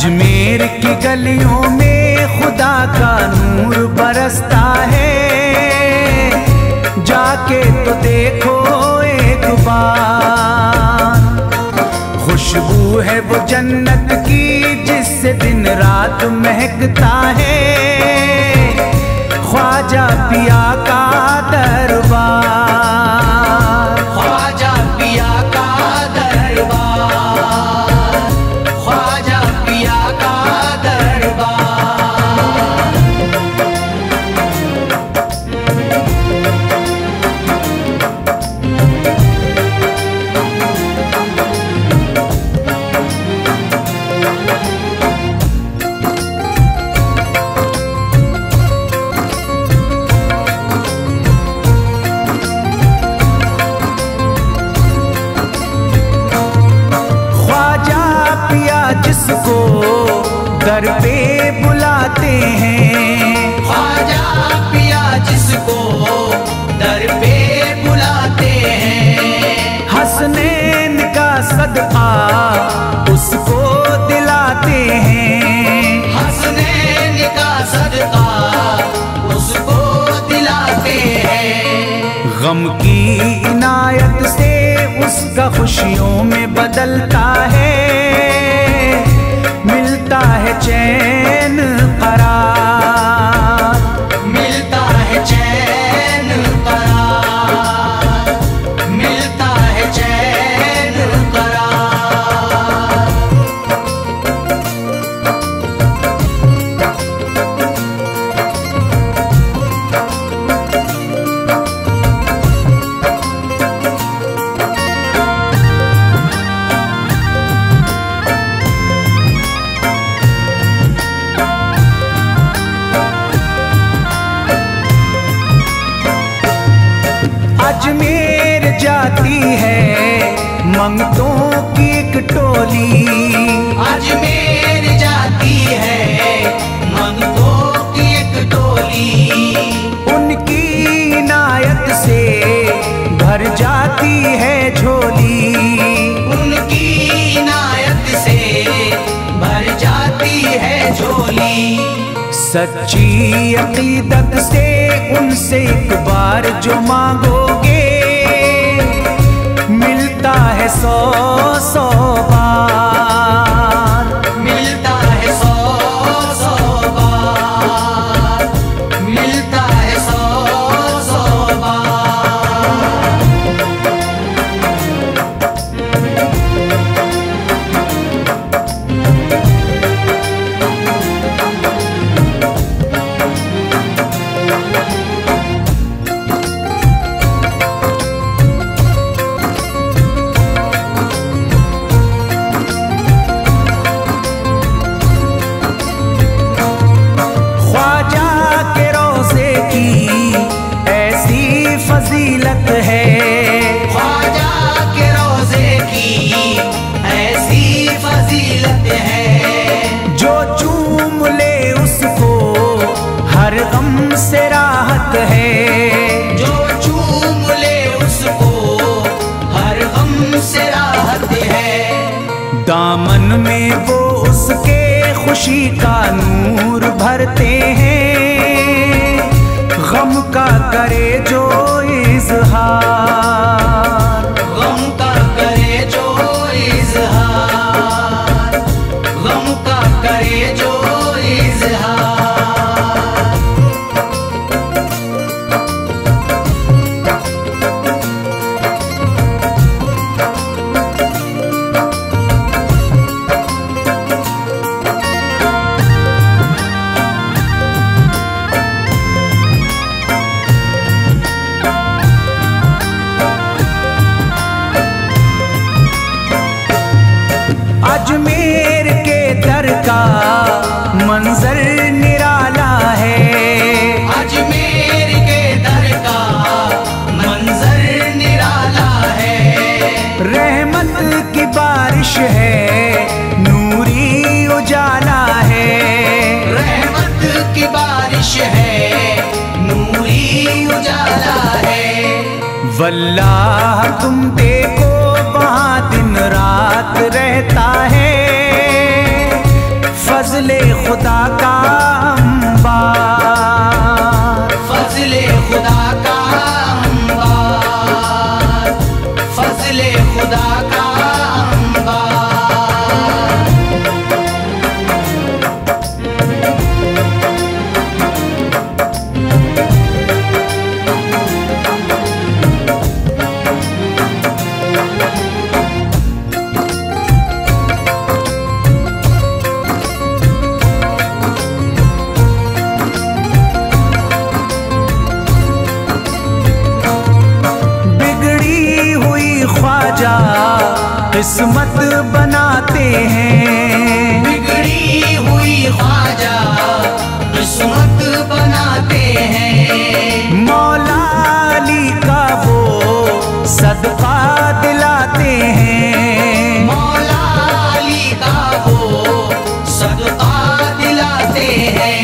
अजमेर की गलियों में खुदा का नूर बरसता है, जाके तो देखो एक बार। खुशबू है वो जन्नत की जिससे दिन रात महकता है, ख्वाजा पिया का दरबार, ख्वाजा पिया का दरबार, ख्वाजा पिया का दरबार। जिसको दर पे बुलाते हैं, ख्वाजा पिया जिसको दर पे बुलाते हैं, हसनैन का सदका उसको दिलाते हैं, हसनैन का सदका उसको दिलाते हैं। गम की इनायत से उसका खुशियों में बदलता है, मिलता है चैन करार, मिलता है चैन करार, मिलता है चैन करार। अजमेर जाती है मंगतों की एक टोली, अजमेर जाती है मंगतों की एक टोली, उनकी इनायत से भर जाती है झोली, उनकी इनायत से भर जाती है झोली। सच्ची अकीदत से उनसे एक बार जो मांगोगे, मिलता है 100 बार, मिलता है 100 बार, मिलता है 100 बार। फजीलत है, ख्वाजा के रोज़े की ऐसी फजीलत है, जो चूम ले उसको हर गम से राहत है, जो चूम ले उसको हर गम से राहत है। दामन में वो उसके खुशी का नूर भरते हैं, गम का करे जो इज़हार, गम का करे जो इज़हार, गम का करे जो इज़हार। अजमेर के दर का मंजर निराला है, अजमेर के दर का मंजर निराला है, रहमत की बारिश है नूरी उजाला है, रहमत की बारिश है नूरी उजाला है। वल्लाह तुम देखो वहाँ दिन रात रहता है, फजले खुदा का अंबार, फजले खुदा का अंबार, फजले खुदा का अंबार। किस्मत बनाते हैं, बिगड़ी हुई ख्वाजा किस्मत बनाते हैं। मौला अली का वो सदका दिलाते हैं, मौला अली का वो सदका दिलाते हैं।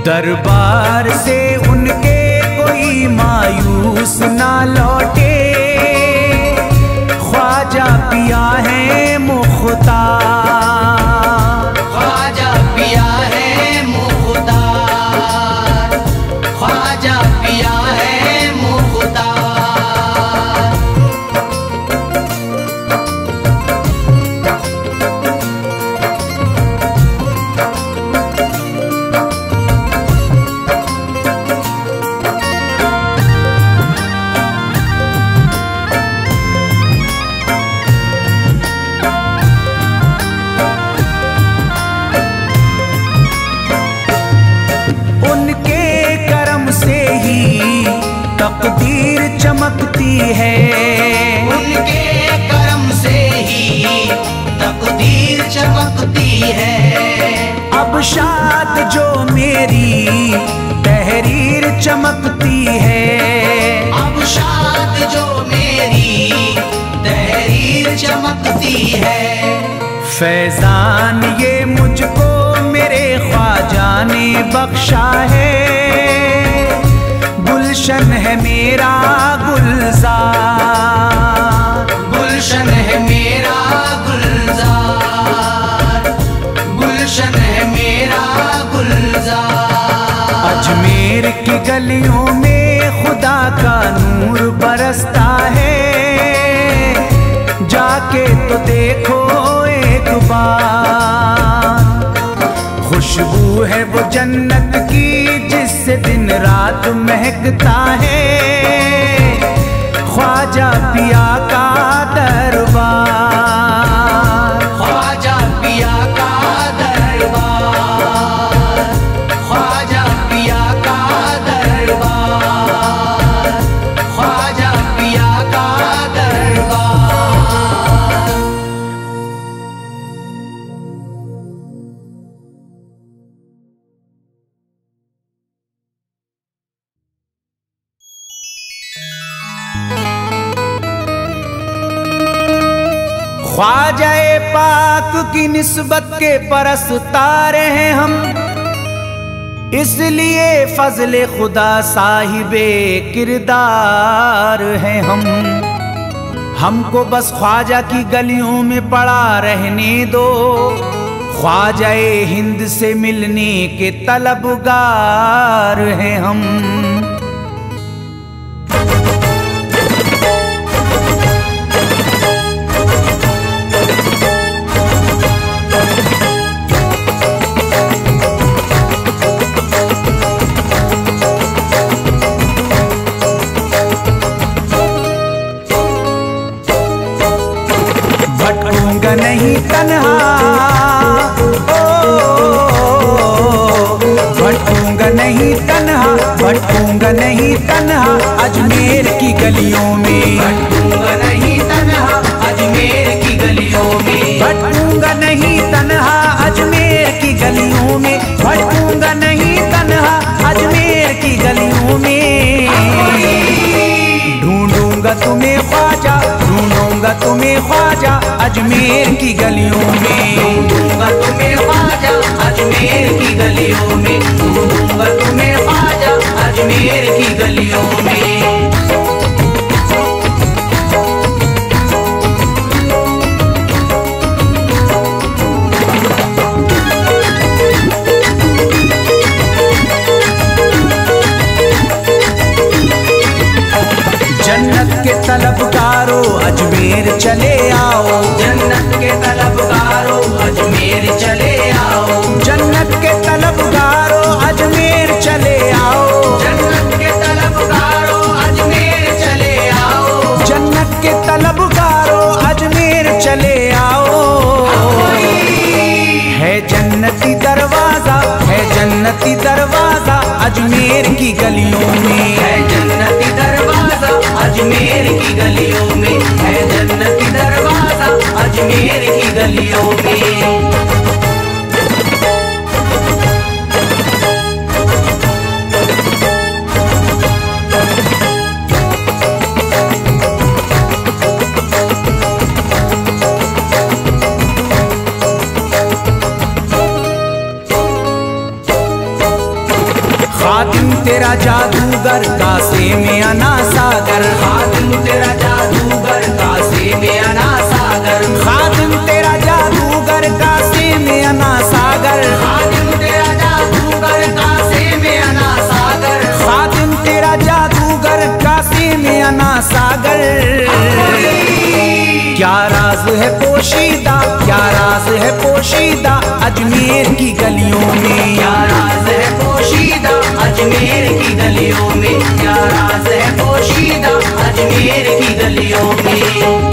दरबार से उनके कोई मायूस ना लौटे, ख्वाजा पिया है मुख्तार, ख्वाजा पिया है मुख्तार, ख्वाजा पिया है मुख्तार। तकदीर चमकती है, उनके करम से ही तकदीर चमकती है। अब शाद जो मेरी तहरीर चमकती है, अब शाद जो मेरी तहरीर चमकती है। फैजान ये मुझको मेरे ख्वाजा ने बख्शा है, गुलशन है मेरा गुलजार, गुलशन है मेरा गुलजार, गुलशन है मेरा गुलजार। अजमेर की गलियों में खुदा का नूर बरसता है, जाके तो देखो एक बार। खुशबू है वो जन्नत की जिससे दिन रात महकता है, ख्वाजा पिया का दरबार, ख्वाजा पिया का दरबार, ख्वाजा पिया का दरबार, ख्वाजा पिया का दरबार। ख्वाजाए पाक की निस्बत के परस्तार हैं हम, इसलिए फजले खुदा साहिबे किरदार हैं हम। हमको बस ख्वाजा की गलियों में पड़ा रहने दो, ख्वाजाए हिंद से मिलने के तलबगार हैं हम। भटकूंगा नहीं तन्हा, भटकूंगा नहीं तन्हा, भटकूंगा नहीं तन्हा अजमेर की गलियों में, भटकूंगा नहीं तन्हा अजमेर की गलियों में, भटकूंगा नहीं तन्हा अजमेर की गलियों में, भटकूंगा नहीं तन्हा अजमेर की गलियों में। ढूंढूंगा तुम्हें ख्वाजा, ढूंढूंगा तुम्हें ख्वाजा अजमेर की गलियों में, ढूंढूंगा तुम्हें ख्वाजा अजमेर की गलियों में, ढूंढूंगा तुम्हें ख्वाजा अजमेर की गलियों में। चले आओ। जन्नत के तलबगारों अजमेर चले आओ। जन्नत के तलबगारों अजमेर चले आओ। जन्नत के तलबगारों अजमेर चले आओ। जन्नत के तलबगारों अजमेर चले आओ। है जन्नती दरवाजा, है जन्नती दरवाजा अजमेर की गलियों में। है जन्नती दरवाजा अजमेर की गलियों में। है जन्नती दरवाजा अजमेर की गलियों में। खादिम तेरा जादूगर कासे में अना सागर। खादिम तेरा जादूगर कासे में अना सागर। खादिम तेरा जादूगर कासे में अना सागर। खादिम तेरा जादूगर कासे में अना सागर। खादिम तेरा जादूगर कासे में अना सागर। क्या राज है पोशीदा, क्या राज है पोशीदा अजमेर की गलियों में। क्या राज है पोशीदा अजमेर की गलियों में। क्या राज है पोशीदा अजमेर की गलियों में।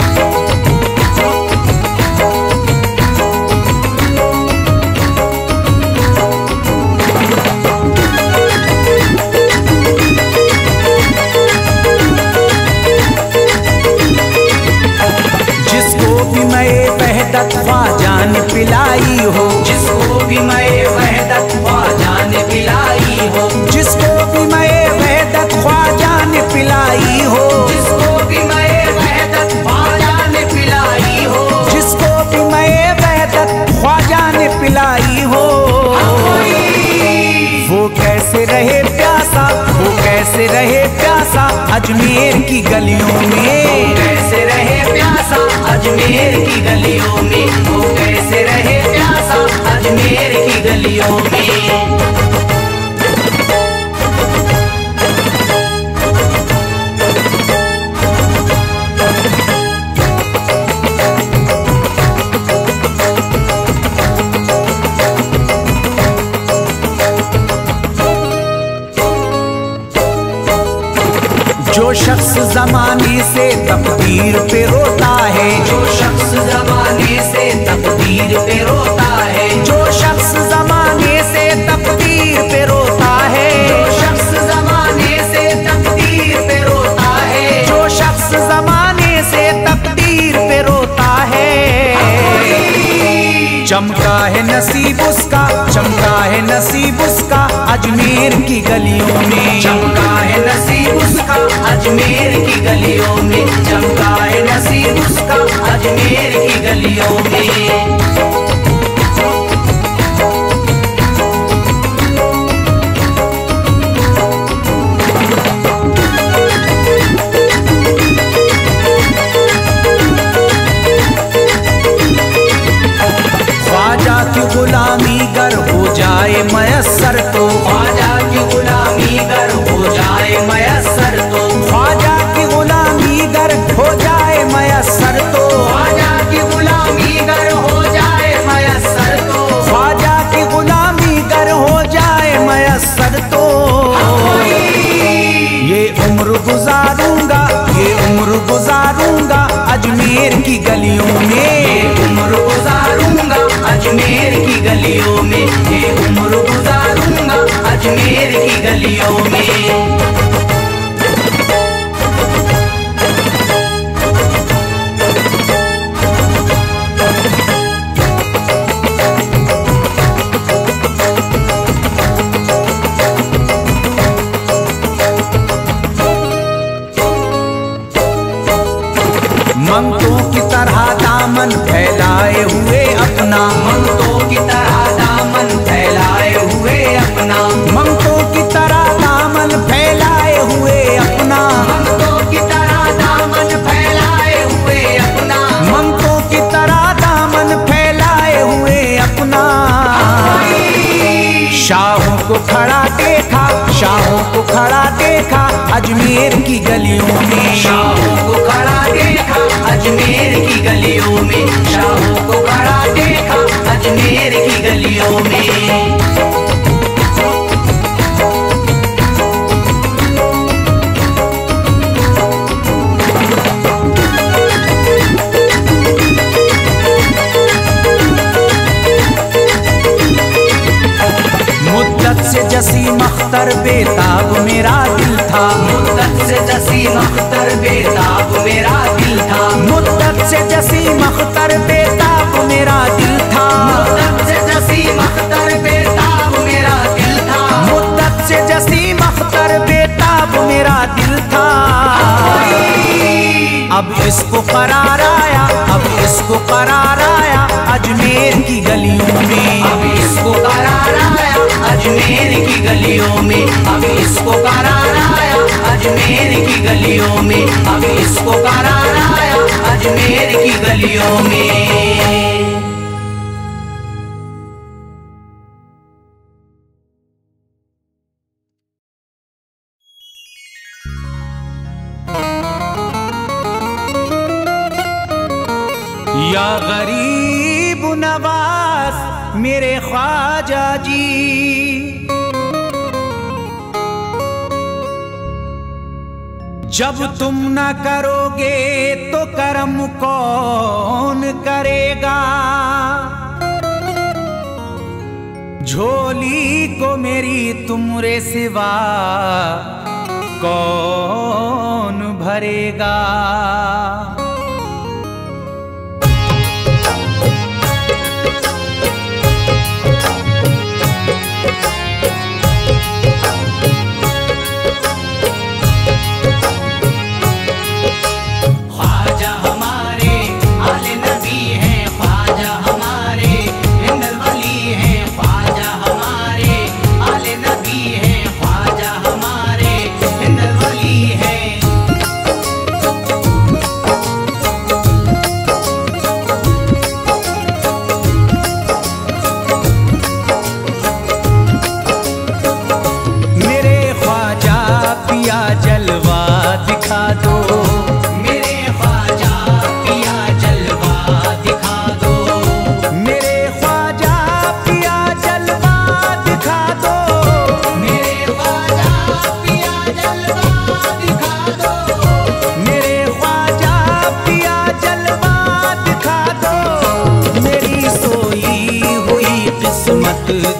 ख्वाजा ने पिलाई हो। जिसको भी मैं वहदत ख्वाजा ने पिलाई हो। जिसको भी मैं वहदत ख्वाजा ने पिलाई हो। जिसको भी मैं वहदत ख्वाजा ने पिलाई हो। जिसको भी मैं वहदत ख्वाजा ने पिलाई हो। वो कैसे रहे प्यासा, वो कैसे रहे प्यासा अजमेर की गलियों में। कैसे रहे प्यासा अजमेर की गलियों में। वो कैसे रहे प्यासा अजमेर की गलियों में। जो शख्स जमाने से तकदीर पे रोता है। जो शख्स जमाने से तकदीर पे रोता है। जो शख्स जमाने से तकदीर पे रोता है। जो शख्स जमाने से तकदीर पे रोता है। जो शख्स जमाने से तकदीर पे रोता है। चमका है नसीब उसका, चमका है नसीब उसका अजमेर की गलियों में। चमका है नसीब उसका अजमेर की गलियों में। चमका है नसीब उसका अजमेर की गलियों में। ख्वाजा की गुलामी गर हो जाए मयस्सर तो। ख्वाजा की गुलामी गर हो जाए मयस्सर तो। ख्वाजा की गुलामी गर हो जाए मयस्सर तो। ख्वाजा की गुलामी गर हो जाए मयस्सर तो। ख्वाजा की गुलामी गर हो जाए मयस्सर तो। ये उम्र गुजारूंगा, ये उम्र गुजारूंगा अजमेर की गलियों में। उम्र गुजारूंगा अजमेर की गलियों में। ये उम्र गुजारूंगा अजमेर की गलियों में। मंगतों की तरह दामन फैलाए हुए अपना। मंगतों की तरह दामन फैलाए हुए अपना। मंगतों की तरह दामन फैलाए हुए अपना। मंगतों की तरह दामन फैलाए हुए अपना। मंगतों की तरह दामन फैलाए हुए अपना। शाहों को खड़ा देखा, शाहों को को खड़ा देखा अजमेर की गलियों में, शाहों को खड़ा देखा अजमेर की गलियों में, शाहों को खड़ा देखा अजमेर की गलियों में। मुद्दत से जसीम अख्तर बेताब मेरा दिल था, मुद्दत से जसीम अख्तर बेताब मेरा दिल था, मुद्दत से जसीम अख्तर बेताब मेरा दिल था, मुद्दत से जसीम अख्तर बेताब मेरा दिल था, मुद्दत से जसीम अख्तर बेताब मेरा दिल था। अब इसको करार आया, अब इसको करार आया अजमेर की गलियों में, अब इसको करार आया अजमेर की गलियों में, अब इसको करार आया अजमेर की गलियों में, अब इसको करार आया अजमेर की गलियों में। या गरीब नवाज मेरे ख्वाजा जी, जब तुम न करोगे तो करम कौन करेगा, झोली को मेरी तुमरे सिवा कौन भरेगा।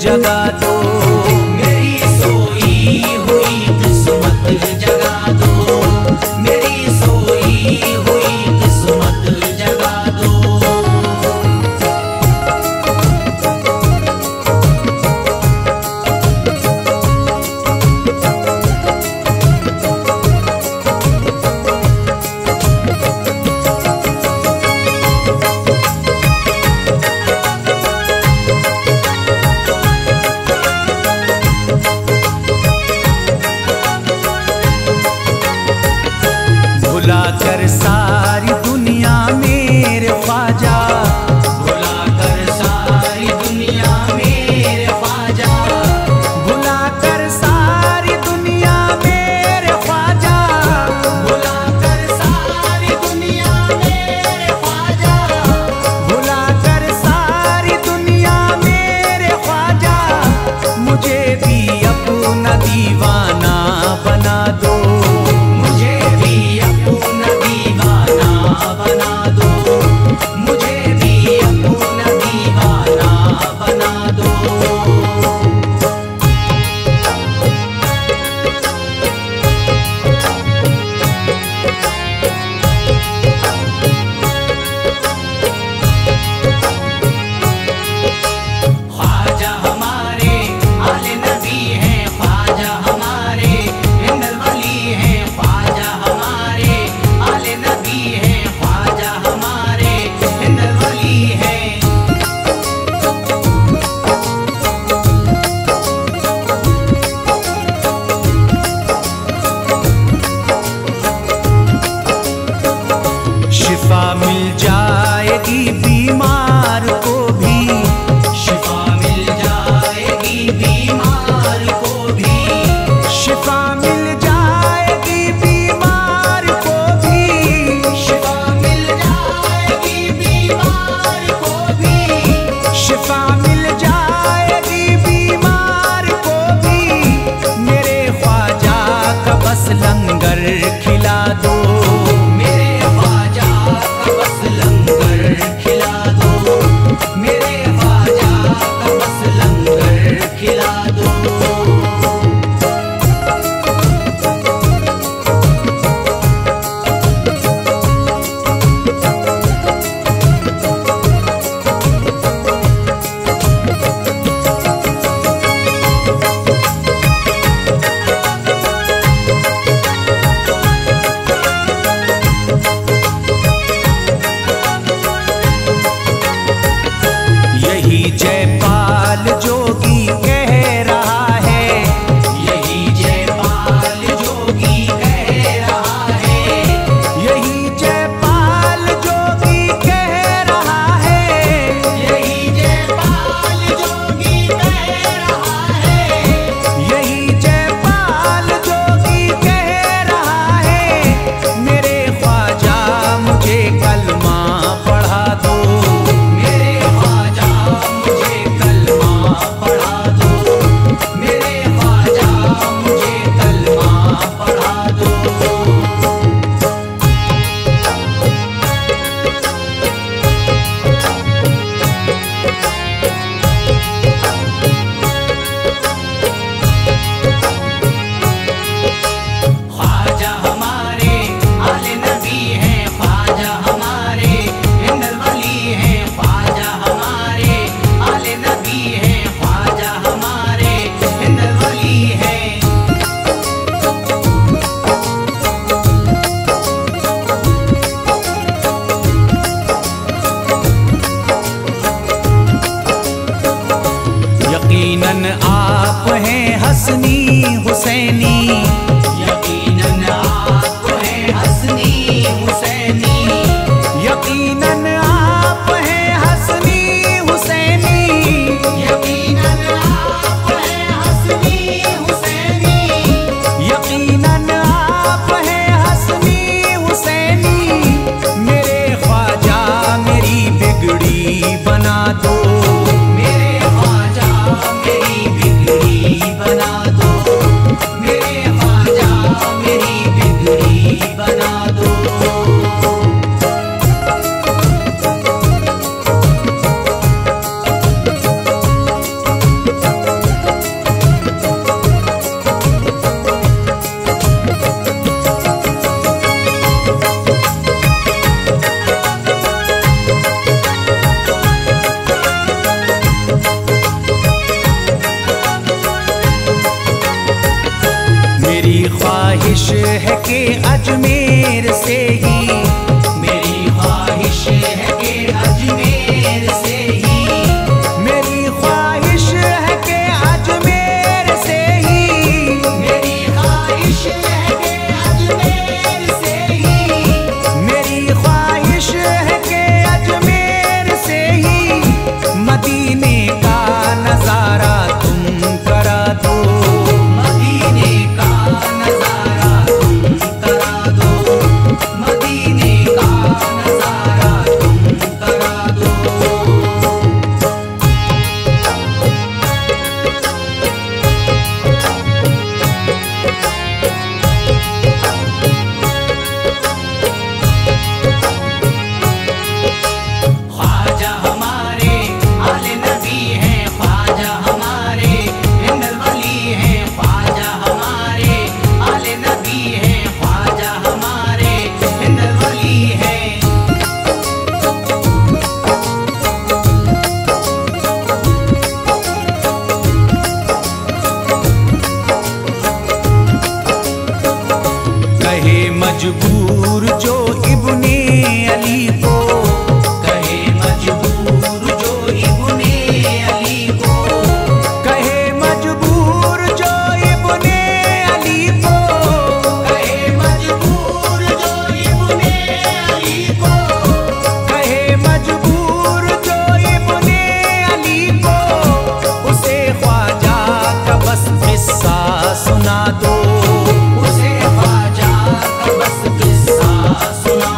जगा दो मेरी सोई हुई किस्मत, जगा दो मेरी सोई हुई किस्मत, जगा दो। भुलाकर सारी दुनिया मेरे ख्वाजा, भुलाकर सारी दुनिया मेरे ख्वाजा, भुलाकर सारी दुनिया मेरे ख्वाजा, भुलाकर सारी दुनिया मेरे ख्वाजा, भुलाकर सारी दुनिया मेरे ख्वाजा, मुझे भी अपना दीवाना बना दो, मुझे भी अपना दीवाना बना दो, मुझे भी अपना दीवाना बना दो। ख्वाजा हमारे आले नबी हैं, ख्वाजा हमारे हिंदल वली लंगर खिला दो। मेरे ख्वाजा का बस लंगर खिला दो, मेरे ख्वाजा का बस लंगर खिला दो। जयपाल जोगी कह रहा है, यही जयपाल जोगी कह रहा है, यही जयपाल जोगी कह रहा है, यही जयपाल जोगी कह रहा है, यही जयपाल जोगी कह रहा है। मेरे ख्वाजा मुझे कलमा पढ़ा दो, मेरे ख्वाजा मुझे कलमा पढ़ा दो, मेरे ख्वाजा मुझे कलमा पढ़ा दो। ख्वाजा हमारे आले नबी हैं, ख्वाजा हमारे हिंदल वली हैं, ख्वाजा हमारे आले नबी हैं, ख्वाजा हमारे हिंदल वली हैं। यकीनन आप हैं हसनी हुसैनी, यकीनन आप हैं हसनी हुसैनी, यकीनन आप हैं हसनी हुसैनी, यकीनन आप हैं हसनी हुसैनी, यकीनन आप हैं हसनी हुसैनी। मेरे ख्वाजा मेरी बिगड़ी बना दो, मेरे ख्वाजा मेरी बिगड़ी बना दो, मेरे ख्वाजा मेरी बिगड़ी बना दो। मेरी ख्वाहिश है कि अजमेर से ही, मेरी ख्वाहिश है कि अजमेर से ही, मेरी ख्वाहिश है कि अजमेर से ही, मेरी ख्वाहिश है कि अजमेर से ही, मेरी ख्वाहिश है कि अजमेर से ही मदीने का नजारा तुम करा दो, मदीने का नजारा तुम करा दो, मदीने का नजारा तुम करा दो। ख्वाजा हमारे आले नबी हैं, ख्वाजा हमारे हिंदल वली हैं, ख्वाजा हमारे आले नबी हैं, ख्वाजा हमारे हिंदल वली हैं। कहे मजबूर जो इब्ने अली को, कहे मजबूर जो इब्ने अली को, कहे मजबूर जो इब्ने अली को, कहे मजबूर जो इब्ने अली को, कहे मजबूर जो इब्ने अली को, उसे ख्वाजा का बस किस्सा सुना दो, उसे ख्वाजा का बस किस्सा सुना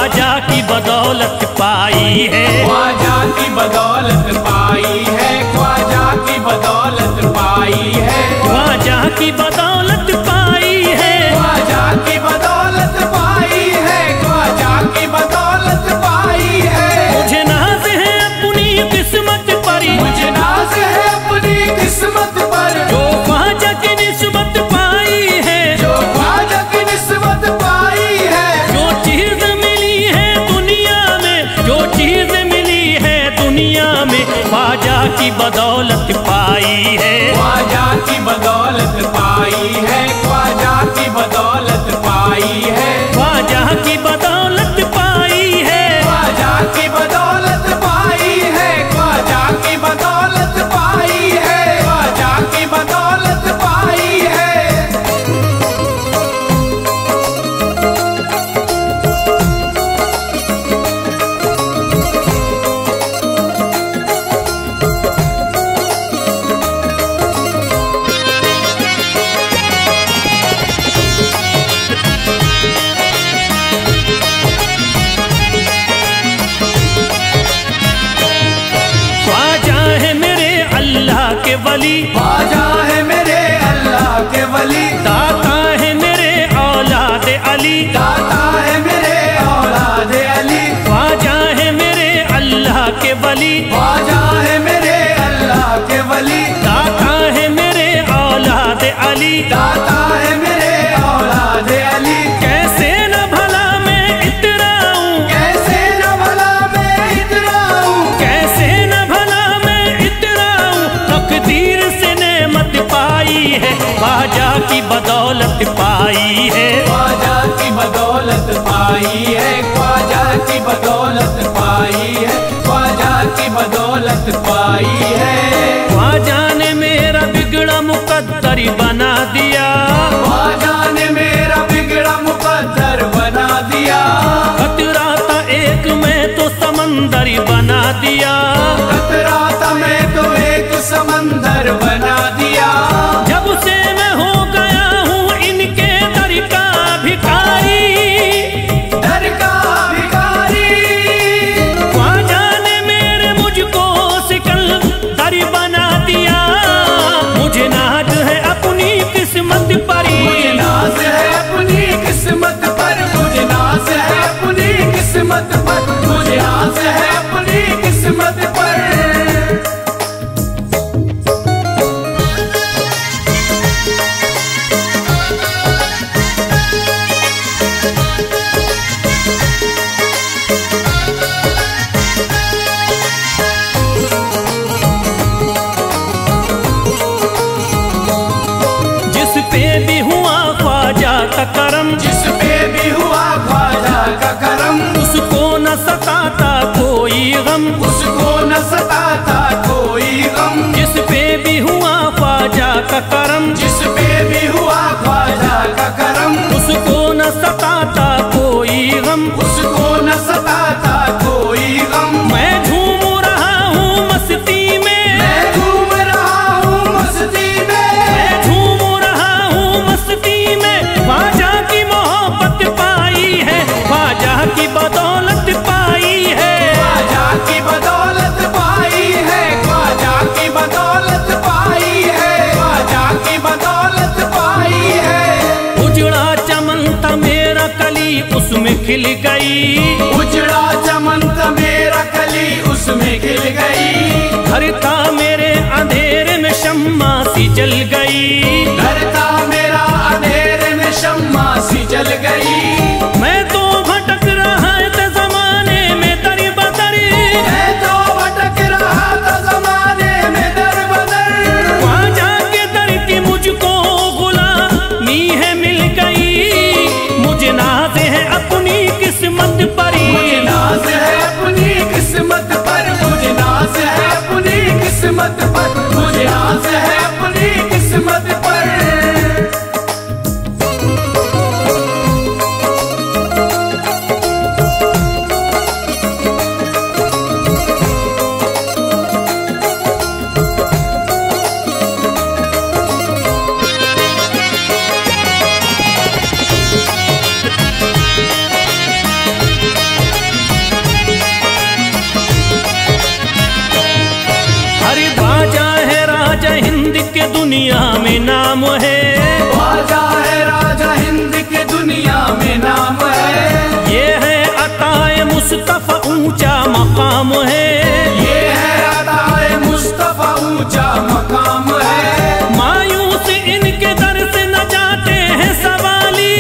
ख्वाजा की बदौलत पाई है, ख्वाजा की बदौलत पाई है, ख्वाजा की बदौलत पाई है, ख्वाजा की बदौलत पाई है, ख्वाजा की बदौलत पाई है, ख्वाजा की बदौलत पाई है। मुझे नाज है अपनी किस्मत पर, मुझे नाज है अपनी किस्मत पर, जो ख्वाजा की निस्बत पाई है, जो ख्वाजा की निस्बत पाई है। जो चीज मिली है दुनिया में, जो चीज मिली है दुनिया में, ख्वाजा की बदौलत पाई है, ख्वाजा की बदौलत पाई है, ख्वाजा की बदौलत पाई है, ख्वाजा की बदौलत पाई है, ख्वाजा की बदौलत पाई है, ख्वाजा की बदौलत पाई है, ख्वाजा की बदौलत पाई है। ख्वाजा है मेरे अल्लाह के वली, ख्वाजा है मेरे अल्लाह के वली, दाता है मेरे औलाद अली, दाता है मेरे औलाद अली, ख्वाजा है मेरे अल्लाह के वली, ख्वाजा है मेरे अल्लाह के वली, दाता है मेरे औलाद अली। दाता है मेरे औलाद अली। कैसे न भला मैं इतराऊं, कैसे न भला मैं इतराऊं, कैसे न भला मैं इतराऊं, तकदीर से नेमत पाई है, ख्वाजा की बदौलत पाई है, ख्वाजा की बदौलत पाई है, ख्वाजा की बदौलत पाई है, ख्वाजा की बदौलत पाई है। ख्वाजा ने मेरा बिगड़ा मुकद्दर बना दिया, ख्वाजा ने मेरा बिगड़ा मुकद्दर बना दिया, खतरा था एक मैं तो समंदर बना दिया, खतरा था मैं तो एक समंदर बना दिया। जब से मैं हो गया हूँ इनके दर का भिखारी, दर का भिखारी, ख्वाजा ने मेरे मुझको सिकंदर बना दिया, मुझे नाज है अपनी किस्मत पर, मुझे नाज है अपनी किस्मत पर, मुझे नाज है अपनी किस्मत पर, मुझे नाज है अपनी किस्मत पर। जिस पे भी हुआ ख्वाजा का करम, जिस पे भी हुआ ख्वाजा का करम, उसको न सताता कोई गम, उसको न सताता कोई गम, जिस पे भी हुआ ख्वाजा का करम, जिस पे भी हुआ ख्वाजा का करम, उसको न सताता कोई गम, उसको न सताता कोई गम। मैं झूम रहा हूँ मस्ती में, मैं घूम रहा हूँ मस्ती में, मैं झूम रहा हूँ मस्ती में, ख्वाजा की मोहब्बत पाई है, ख्वाजा की बदौलत पाई है, ख्वाजा की बदौलत पाई है, ख्वाजा की बदौलत पाई है, ख्वाजा की बदौलत पाई है। उजड़ा चमन था मेरा कली उसमें खिल गई, उजड़ा चमन था मेरा कली उसमें खिल गई, घर था मेरे अंधेरे में शम्मा सी जल गई, घर था मेरा अंधेरे में शम्मा सी जल गई। मैं तो भटक रहा था जमाने में दर बदर, मैं तो भटक रहा था जमाने में दर बदर, ख्वाजा के दर की मुझको गुलामी है मिल गई, मुझे नाज है अपनी किस्मत पर, मुझे नाज है अपनी किस्मत पर, मुझे नाज है अपनी किस्मत पर, मुझे नाज है अपनी किस्मत दुनिया में नाम है। ख्वाजा है राजा हिंद के दुनिया में नाम है। ये है अताए मुस्तफा ऊंचा मकाम है। ये है अताए मुस्तफा ऊंचा मकाम है। मायूस इनके दर से न जाते हैं सवाली।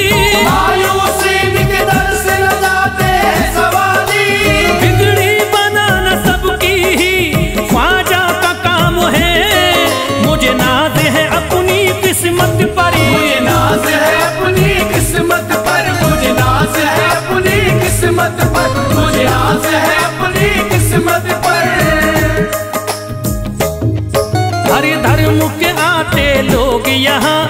मायूस इनके दर से न जाते हैं सवाली। बिगड़ी बनाना सबकी ही ख्वाजा का काम है। मुझे नाज है अपनी किस्मत पर, मुझे नाज है अपनी किस्मत पर, मुझे नाज है अपनी किस्मत पर, मुझे नाज है अपनी किस्मत पर। हर धर्म के आते लोग यहाँ